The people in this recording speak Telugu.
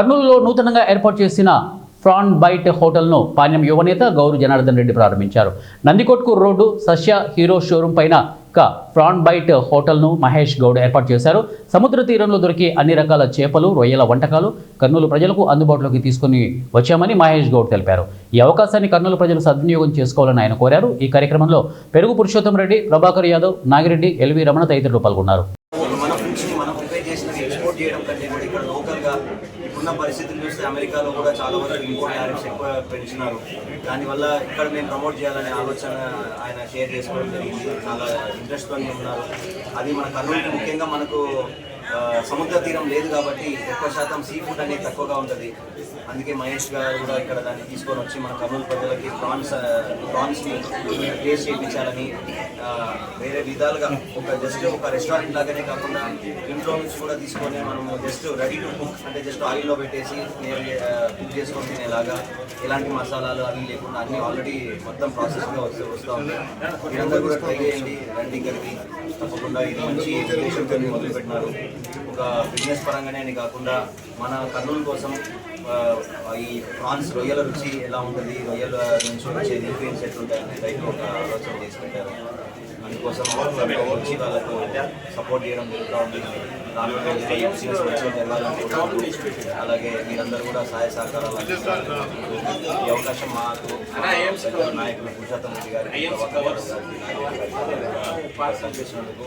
కర్నూలులో నూతనంగా ఏర్పాటు చేసిన ఫ్రాన్ బైట్ హోటల్ను పాణ్యం యువనేత గౌరు జనార్దన్ రెడ్డి ప్రారంభించారు. నందికొట్కూరు రోడ్డు సస్య హీరో షోరూం పైన ఫ్రాన్ బైట్ హోటల్ను మహేష్ గౌడ్ ఏర్పాటు చేశారు. సముద్ర తీరంలో దొరికే అన్ని రకాల చేపలు, రొయ్యల వంటకాలు కర్నూలు ప్రజలకు అందుబాటులోకి తీసుకుని వచ్చామని మహేష్ గౌడ్ తెలిపారు. ఈ అవకాశాన్ని కర్నూలు ప్రజలు సద్వినియోగం చేసుకోవాలని ఆయన కోరారు. ఈ కార్యక్రమంలో పెరుగు పురుషోత్తం రెడ్డి, ప్రభాకర్ యాదవ్, నాగిరెడ్డి, ఎల్వి రమణ తదితరులు పాల్గొన్నారు. ఇప్పుడున్న పరిస్థితులు చూస్తే అమెరికాలో కూడా చాలా వరకు ఇంపోర్ట్ టారిఫ్స్ ఎక్కువ పెంచినారు. దానివల్ల ఇక్కడ మేము ప్రమోట్ చేయాలనే ఆలోచన ఆయన షేర్ చేసుకోవడం జరిగింది. చాలా ఇంట్రెస్ట్తో ఉన్నారు. అది మన కర్నూలుకి ముఖ్యంగా మనకు సముద్ర తీరం లేదు కాబట్టి ఎక్కువ శాతం సీ ఫుడ్ అనేది తక్కువగా ఉంటుంది. అందుకే మహేష్ గారు కూడా ఇక్కడ దాన్ని తీసుకొని వచ్చి మన కర్నూలు ప్రజలకి ప్రాన్స్ని టేస్ట్ చేయించాలని వేరే విధాలుగా జస్ట్ ఒక రెస్టారెంట్ లాగానే కాకుండా ఇంట్లో నుంచి కూడా తీసుకొని మనము జస్ట్ రెడీ టు కుక్ అంటే జస్ట్ ఆయిల్లో పెట్టేసి కుక్ చేసుకొని తినేలాగా ఎలాంటి మసాలాలు అవి లేకుండా అన్నీ ఆల్రెడీ మొత్తం ప్రాసెస్గా వస్తూ ఉంది. మీరందరూ కూడా ట్రై చేయండి, రండి ఇక్కడికి. తప్పకుండా ఇది మంచి ఉద్దేశంతో మొదలుపెట్టినారు. ఒక బిజినెస్ పరంగానే అని కాకుండా మన కర్నూలు కోసం ఈ ప్రాన్స్ రొయ్యల రుచి ఎలా ఉంటుంది, రొయ్యల నుంచి వచ్చే న్యూట్రియన్స్ ఎట్లుంటాయి అనే టైప్లో ఒక ఆలోచన చేసి పెట్టారు. అందుకోసం వచ్చి వాళ్ళకు సపోర్ట్ చేయడం జరుగుతూ ఉంది. రానున్న రోజుల్లో బిజినెస్ మంచిగా జరగాలనుకుంటున్నాను. అలాగే మీరందరూ కూడా సహాయ సహకారాలు అందిస్తారు. ఈ అవకాశం మాకు నాయకులు పురుషోత్తం రెడ్డి గారికి, ప్రభాకర్ యాదవ్ గారికి, నాగరెడ్డి గారికి కల్పించినందుకు